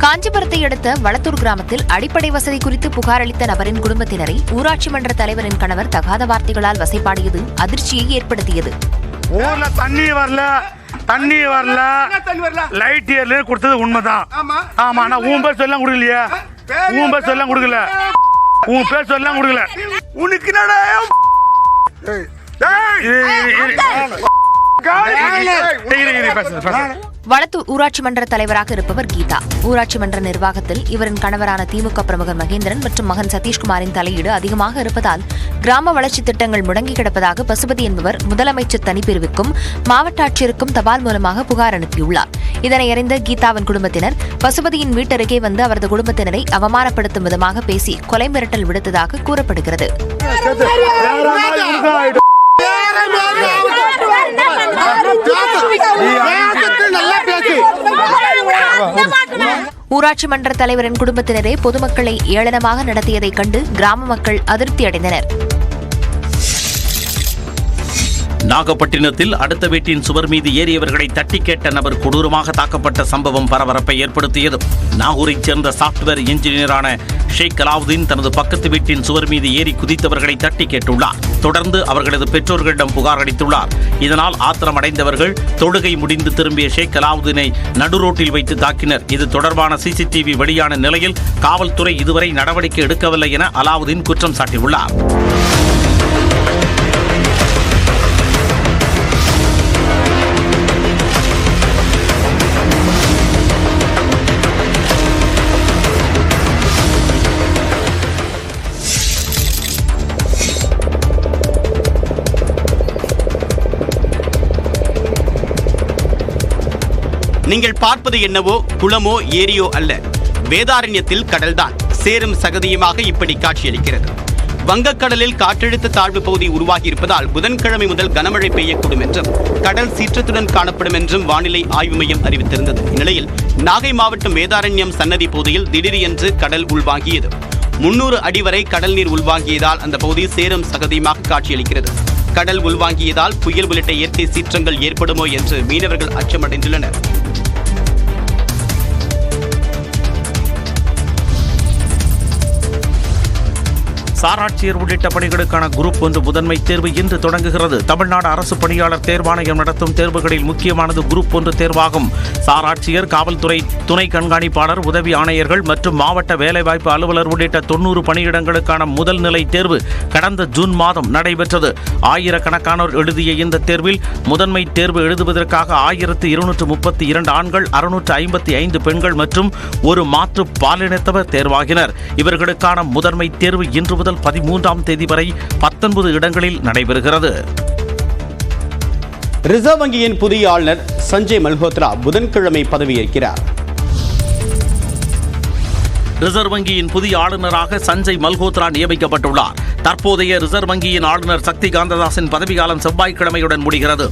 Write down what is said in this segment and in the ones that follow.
காஞ்சிபுரத்தை அடுத்த வளத்தூர் கிராமத்தில் அடிப்படை வசதி குறித்து புகார் அளித்த நபரின் குடும்பத்தினரை ஊராட்சி மன்ற தலைவரின் கணவர் தகாத வார்த்தைகளால் வசைபாடியது அதிர்ச்சியை ஏற்படுத்தியது. ஊர்ல தண்ணி வரல லைட் இயர்ல கொடுத்தது உண்மைதான். ஆமா நான் உன் பேர் சொல்ல கொடுக்கலையா? உன் பேர் சொல்ல கொடுக்கல. உன் பேர் சொல்ல கொடுக்கல. உனக்கு என்னடா? வளத்தூர் ஊராட்சி மன்ற தலைவராக இருப்பவர் கீதா. ஊராட்சி மன்ற நிர்வாகத்தில் இவரின் கணவரான திமுக பிரமுகர் மகேந்திரன் மற்றும் மகன் சதீஷ்குமாரின் தலையீடு அதிகமாக இருப்பதால் கிராம வளர்ச்சி திட்டங்கள் முடங்கி கிடப்பதாக பசுபதி என்பவர் முதலமைச்சர் தனிப்பிரிவுக்கும் மாவட்ட ஆட்சியருக்கும் தபால் மூலமாக புகார் அனுப்பியுள்ளார். இதனை அறிந்த கீதாவின் குடும்பத்தினர் பசுபதியின் வீட்டருகே வந்து அவரது குடும்பத்தினரை அவமானப்படுத்தும் விதமாக பேசி கொலை மிரட்டல் விடுத்ததாக கூறப்படுகிறது. ஊராட்சி மன்ற தலைவரின் குடும்பத்தினரே பொதுமக்களை ஏளனமாக நடத்தியதைக் கண்டு கிராம மக்கள் அதிருப்தி அடைந்தனர். நாகப்பட்டினத்தில் அடுத்த வீட்டின் சுவர் மீது ஏறியவர்களை தட்டி கேட்ட நபர் கொடூரமாக தாக்கப்பட்ட சம்பவம் பரபரப்பை ஏற்படுத்தியது. நாகூரைச் சேர்ந்த சாப்ட்வேர் இன்ஜினியரான ஷேக் அலாவுதீன் தனது பக்கத்து வீட்டின் சுவர் மீது ஏறி குதித்தவர்களை தட்டி கேட்டுள்ளார். தொடர்ந்து அவர்களது பெற்றோர்களிடம் புகார் அளித்துள்ளார். இதனால் ஆத்திரமடைந்தவர்கள் தொழுகை முடிந்து திரும்பிய ஷேக் அலாவுதீனை நடுரோட்டில் வைத்து தாக்கினர். இது தொடர்பான சிசிடிவி வெளியான நிலையில் காவல்துறை இதுவரை நடவடிக்கை எடுக்கவில்லை என அலாவுதீன் குற்றம் சாட்டியுள்ளார். நீங்கள் பார்ப்பது என்னவோ குளமோ ஏரியோ அல்ல, வேதாரண்யத்தில் கடல்தான் சேரும் சகதியுமாக இப்படி காட்சியளிக்கிறது. வங்கக்கடலில் காற்றழுத்த தாழ்வு பகுதி உருவாகியிருப்பதால் புதன்கிழமை முதல் கனமழை பெய்யக்கூடும் என்றும் கடல் சீற்றத்துடன் காணப்படும் என்றும் வானிலை ஆய்வு மையம் அறிவித்திருந்தது. இந்நிலையில் நாகை மாவட்டம் வேதாரண்யம் சன்னதி பகுதியில் திடீரென்று கடல் உள்வாங்கியது. 300 அடி வரை கடல் நீர் உள்வாங்கியதால் அந்த பகுதி சேரும் சகதியுமாக காட்சியளிக்கிறது. கடல் உள்வாங்கியதால் புயல் உள்ளிட்ட இயற்கை சீற்றங்கள் ஏற்படுமோ என்று மீனவர்கள் அச்சமடைந்துள்ளனர். சாராட்சியர் உள்ளிட்ட பணிகளுக்கான குரூப் 1 முதன்மை தேர்வு இன்று தொடங்குகிறது. தமிழ்நாடு அரசு பணியாளர் தேர்வாணையம் நடத்தும் தேர்வுகளில் முக்கியமானது குரூப் 1 தேர்வாகும். சாராட்சியர், காவல்துறை துணை கண்காணிப்பாளர், உதவி ஆணையர்கள் மற்றும் மாவட்ட வேலைவாய்ப்பு அலுவலர் உள்ளிட்ட 90 பணியிடங்களுக்கான முதல் நிலை தேர்வு கடந்த ஜூன் மாதம் நடைபெற்றது. ஆயிரக்கணக்கானோர் எழுதிய இந்த தேர்வில் முதன்மை தேர்வு எழுதுவதற்காக 1232 ஆண்கள், 655 பெண்கள் மற்றும் ஒரு மாற்று பாலினத்தவர் தேர்வாகினர். இவர்களுக்கான முதன்மை தேர்வு இன்று முதல் 13ஆம் தேதி வரை 19 இடங்களில் நடைபெறுகிறது. ரிசர்வ் வங்கியின் புதிய ஆளுநர் சஞ்சய் மல்ஹோத்ரா புதன்கிழமை பதவியேற்கிறார். ரிசர்வ் வங்கியின் புதிய ஆளுநராக சஞ்சய் மல்ஹோத்ரா நியமிக்கப்பட்டுள்ளார். தற்போதைய ரிசர்வ் வங்கியின் ஆளுநர் சக்தி காந்ததாசின் பதவிக்காலம் செவ்வாய்க்கிழமையுடன் முடிகிறது.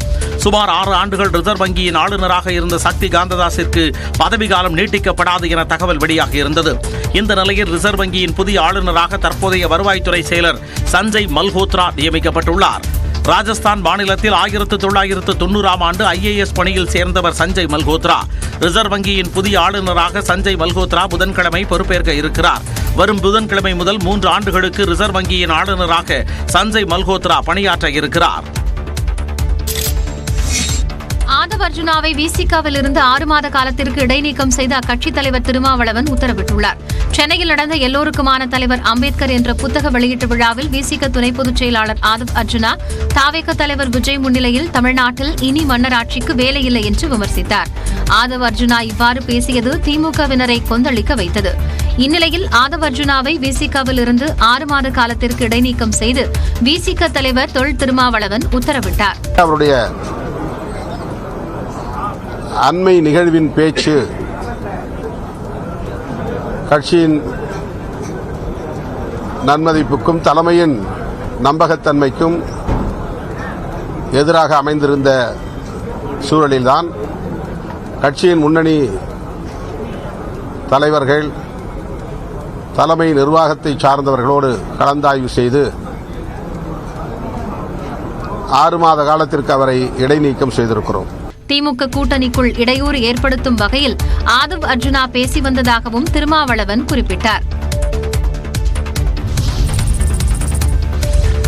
சுமார் 6 ஆண்டுகள் ரிசர்வ் வங்கியின் ஆளுநராக இருந்த சக்தி காந்ததாசிற்கு பதவிக்காலம் நீட்டிக்கப்படாது என தகவல் வெளியாகியிருந்தது. இந்த நிலையில் ரிசர்வ் வங்கியின் புதிய ஆளுநராக தற்போதைய வருவாய்த்துறை செயலர் சஞ்சய் மல்ஹோத்ரா நியமிக்கப்பட்டுள்ளார். ராஜஸ்தான் மாநிலத்தில் 1990ஆம் ஆண்டு IAS பணியில் சேர்ந்தவர் சஞ்சய் மல்ஹோத்ரா. ரிசர்வ் வங்கியின் புதிய ஆளுநராக சஞ்சய் மல்ஹோத்ரா புதன்கிழமை பொறுப்பேற்க இருக்கிறார். வரும் புதன்கிழமை முதல் 3 ஆண்டுகளுக்கு ரிசர்வ் வங்கியின் ஆளுநராக சஞ்சய் மல்ஹோத்ரா பணியாற்ற இருக்கிறார். ஆதவ் அர்ஜுனாவை விசிகாவில் இருந்து 6 மாத காலத்திற்கு இடைநீக்கம் செய்து அக்கட்சித் தலைவர் திருமாவளவன் உத்தரவிட்டுள்ளார். சென்னையில் நடந்த எல்லோருக்குமான தலைவர் அம்பேத்கர் என்ற புத்தக வெளியீட்டு விழாவில் விசிக துணை பொதுச் செயலாளர் ஆதவ் அர்ஜுனா தாவேக தலைவர் விஜய் முன்னிலையில் தமிழ்நாட்டில் இனி மன்னராட்சிக்கு வேலையில்லை என்று விமர்சித்தார். ஆதவ் அர்ஜுனா இவ்வாறு பேசியது திமுகவினரை கொந்தளிக்க வைத்தது. இந்நிலையில் ஆதவ் அர்ஜுனாவை விசிகாவில் இருந்து 6 மாத காலத்திற்கு இடைநீக்கம் செய்து விசிக தலைவர் தொல் திருமாவளவன் உத்தரவிட்டார். அண்மை நிகழ்வின் பேச்சு கட்சியின் நன்மதிப்புக்கும் தலைமையின் நம்பகத்தன்மைக்கும் எதிராக அமைந்திருந்த சூழலில்தான் கட்சியின் முன்னணி தலைவர்கள் தலைமை நிர்வாகத்தை சார்ந்தவர்களோடு கலந்தாய்வு செய்து 6 மாத காலத்திற்கு அவரை இடைநீக்கம் செய்திருக்கிறோம். திமுக கூட்டணிக்குள் இடையூறு ஏற்படுத்தும் வகையில் ஆதவ் அர்ஜுனா பேசி வந்ததாகவும் திருமாவளவன் குறிப்பிட்டார்.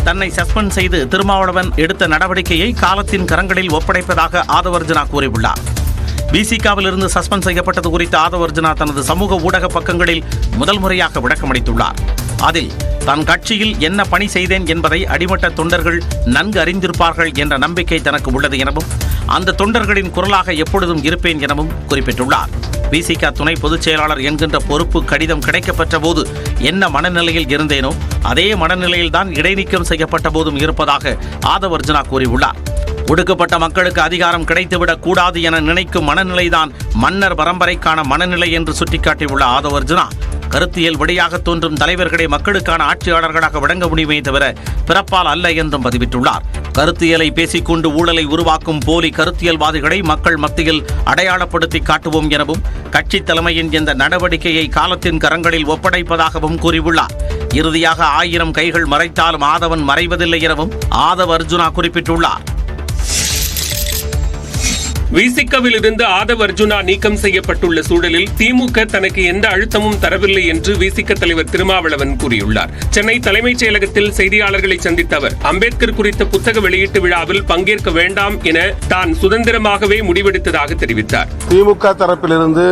தன்னை சஸ்பெண்ட் செய்து திருமாவளவன் எடுத்த நடவடிக்கையை காலத்தின் கரங்களில் ஒப்படைப்பதாக ஆதவ் அர்ஜுனா கூறியுள்ளார். விசிகாவில் இருந்து சஸ்பெண்ட் செய்யப்பட்டது குறித்து ஆதவ் அர்ஜுனா தனது சமூக ஊடக பக்கங்களில் முதல் முறையாக விளக்கமளித்துள்ளார். அதில் தன் கட்சியில் என்ன பணி செய்தேன் என்பதை அடிமட்ட தொண்டர்கள் நன்கு அறிந்திருப்பார்கள் என்ற நம்பிக்கை தனக்கு உள்ளது எனவும் அந்த தொண்டர்களின் குரலாக எப்பொழுதும் இருப்பேன் எனவும் குறிப்பிட்டுள்ளார். விசிக துணை பொதுச் செயலாளர் என்கின்ற பொறுப்பு கடிதம் கிடைக்கப்பெற்ற போது என்ன மனநிலையில் இருந்தேனோ அதே மனநிலையில்தான் இடைநீக்கம் செய்யப்பட்ட போதும் இருப்பதாக ஆதவ் அர்ஜுனா கூறியுள்ளார். ஒடுக்கப்பட்ட மக்களுக்கு அதிகாரம் கிடைத்துவிடக் கூடாது என நினைக்கும் மனநிலைதான் மன்னர் பரம்பரைக்கான மனநிலை என்று சுட்டிக்காட்டியுள்ள ஆதவ் அர்ஜுனா, கருத்தியல் வழியாக தோன்றும் தலைவர்களை மக்களுக்கான ஆட்சியாளர்களாக வழங்க முடியுமே தவிர பிறப்பால் அல்ல என்றும் பதிவிட்டுள்ளார். கருத்தியலை பேசிக்கொண்டு ஊழலை உருவாக்கும் போலி கருத்தியல்வாதிகளை மக்கள் மத்தியில் அடையாளப்படுத்தி காட்டுவோம் எனவும் கட்சி தலைமையின் இந்த நடவடிக்கையை காலத்தின் கரங்களில் ஒப்படைப்பதாகவும் கூறியுள்ளார். இறுதியாக 1000 கைகள் மறைத்தாலும் ஆதவன் மறைவதில்லை எனவும் ஆதவ் அர்ஜுனா குறிப்பிட்டுள்ளார். விசிகவில் இருந்து ஆதவ் அர்ஜுனா நீக்கம் செய்யப்பட்டுள்ள சூழலில் திமுக தனக்கு எந்த அழுத்தமும் தரவில்லை என்று விசிக தலைவர் திருமாவளவன் கூறியுள்ளார். சென்னை தலைமைச் செயலகத்தில் செய்தியாளர்களை சந்தித்த அவர் அம்பேத்கர் குறித்த புத்தக வெளியீட்டு விழாவில் பங்கேற்க வேண்டாம் என தான் சுதந்திரமாகவே முடிவெடுத்ததாக தெரிவித்தார். திமுக தரப்பிலிருந்து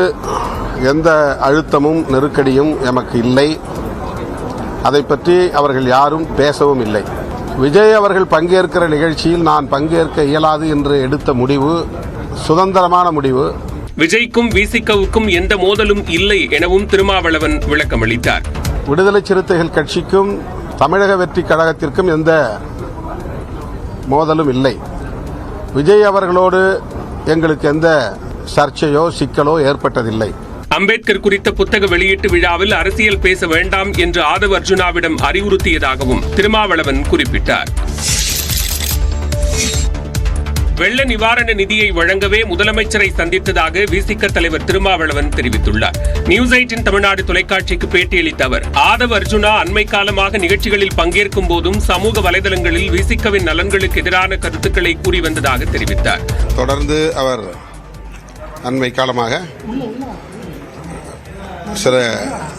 எந்த அழுத்தமும் நெருக்கடியும் எமக்கு இல்லை. அதை பற்றி அவர்கள் யாரும் பேசவும் இல்லை. விஜய் அவர்கள் பங்கேற்கிற நிகழ்ச்சியில் நான் பங்கேற்க இயலாது என்று எடுத்த முடிவு சுதந்திரமான முடிவு. விஜய்க்கும் விசிகவுக்கும் எந்த மோதலும் இல்லை எனவும் திருமாவளவன் விளக்கமளித்தார். விடுதலை சிறுத்தைகள் கட்சிக்கும் தமிழக வெற்றி கழகத்திற்கும் எந்த மோதலும் இல்லை. விஜய் அவர்களோடு எங்களுக்கு எந்த சர்ச்சையோ சிக்கலோ ஏற்பட்டதில்லை. அம்பேத்கர் குறித்த புத்தக வெளியீட்டு விழாவில் அரசியல் பேச வேண்டாம் என்று ஆதவ் அர்ஜுனாவிடம் அறிவுறுத்தியதாகவும் திருமாவளவன் குறிப்பிட்டார். வெள்ள நிவாரண நிதியை வழங்கவே முதலமைச்சரை சந்தித்ததாக விசிக தலைவர் திருமாவளவன் தெரிவித்துள்ளார். நியூஸ் 18 தமிழ்நாடு தொலைக்காட்சிக்கு பேட்டியளித்த அவர் ஆதவ் அர்ஜுனா அண்மை காலமாக நிகழ்ச்சிகளில் பங்கேற்கும் போதும் சமூக வலைதளங்களில் விசிகவின் நலன்களுக்கு எதிரான கருத்துக்களை கூறி வந்ததாக தெரிவித்தார். தொடர்ந்து அவர் அண்மை காலமாக சில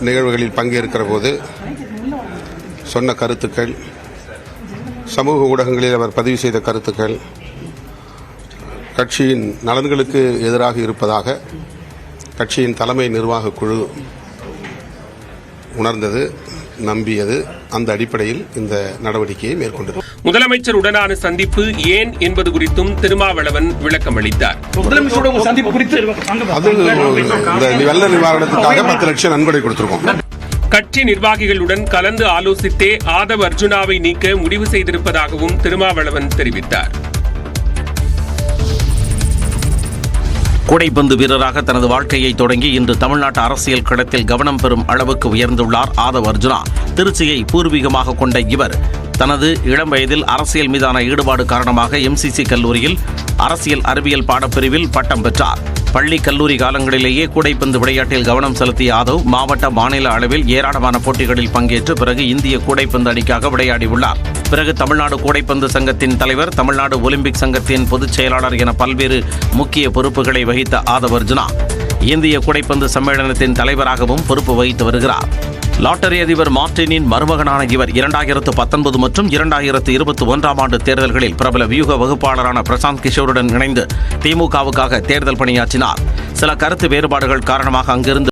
நிகழ்வுகளில் பங்கேற்கிற போது சொன்ன கருத்துக்கள், சமூக ஊடகங்களில் அவர் பதிவு செய்த கருத்துக்கள் கட்சியின் நலன்களுக்கு எதிராக இருப்பதாக கட்சியின் தலைமை நிர்வாக குழு உணர்ந்தது, நம்பியது. அந்த அடிப்படையில் இந்த நடவடிக்கையை மேற்கொண்டது. முதலமைச்சர் உடனான சந்திப்பு ஏன் என்பது குறித்தும் திருமாவளவன் விளக்கமளித்தார். அது இந்த வெள்ள நிவாரணத்துக்காக 10 லட்சம் நன்கொடை கொடுத்திருக்கோம். கட்சி நிர்வாகிகளுடன் கலந்து ஆலோசித்தே ஆதவ் அர்ஜுனாவை நீக்க முடிவு செய்திருப்பதாகவும் திருமாவளவன் தெரிவித்தார். கூடைப்பந்து வீரராக தனது வாழ்க்கையை தொடங்கி இன்று தமிழ்நாட்டு அரசியல் களத்தில் கவனம் பெறும் அளவுக்கு உயர்ந்துள்ளார் ஆதவ் அர்ஜுனா. திருச்சியை பூர்வீகமாக கொண்ட இவர் தனது இளம் வயதில் அரசியல் மீதான ஈடுபாடு காரணமாக MCC கல்லூரியில் அரசியல் அறிவியல் பாடப்பிரிவில் பட்டம் பெற்றார். பள்ளி கல்லூரி காலங்களிலேயே கூடைப்பந்து விளையாட்டில் கவனம் செலுத்திய ஆதவ் மாவட்ட மாநில அளவில் ஏராளமான போட்டிகளில் பங்கேற்று பிறகு இந்திய கூடைப்பந்து அணிக்காக விளையாடியுள்ளார். பிறகு தமிழ்நாடு கூடைப்பந்து சங்கத்தின் தலைவர், தமிழ்நாடு ஒலிம்பிக் சங்கத்தின் பொதுச் செயலாளர் என பல்வேறு முக்கிய பொறுப்புகளை வகித்த ஆதவ் அர்ஜுனா இந்திய கூடைப்பந்து சம்மேளனத்தின் தலைவராகவும் பொறுப்பு வகித்து வருகிறார். லாட்டரி அதிபர் மார்டினின் மருமகனான இவர் 2019 மற்றும் 2021 ஆண்டு தேர்தல்களில் பிரபல வியூக வகுப்பாளரான பிரசாந்த் கிஷோருடன் இணைந்து திமுகவுக்காக தேர்தல் பணியாற்றினார். சில கருத்து வேறுபாடுகள் காரணமாக அங்கிருந்து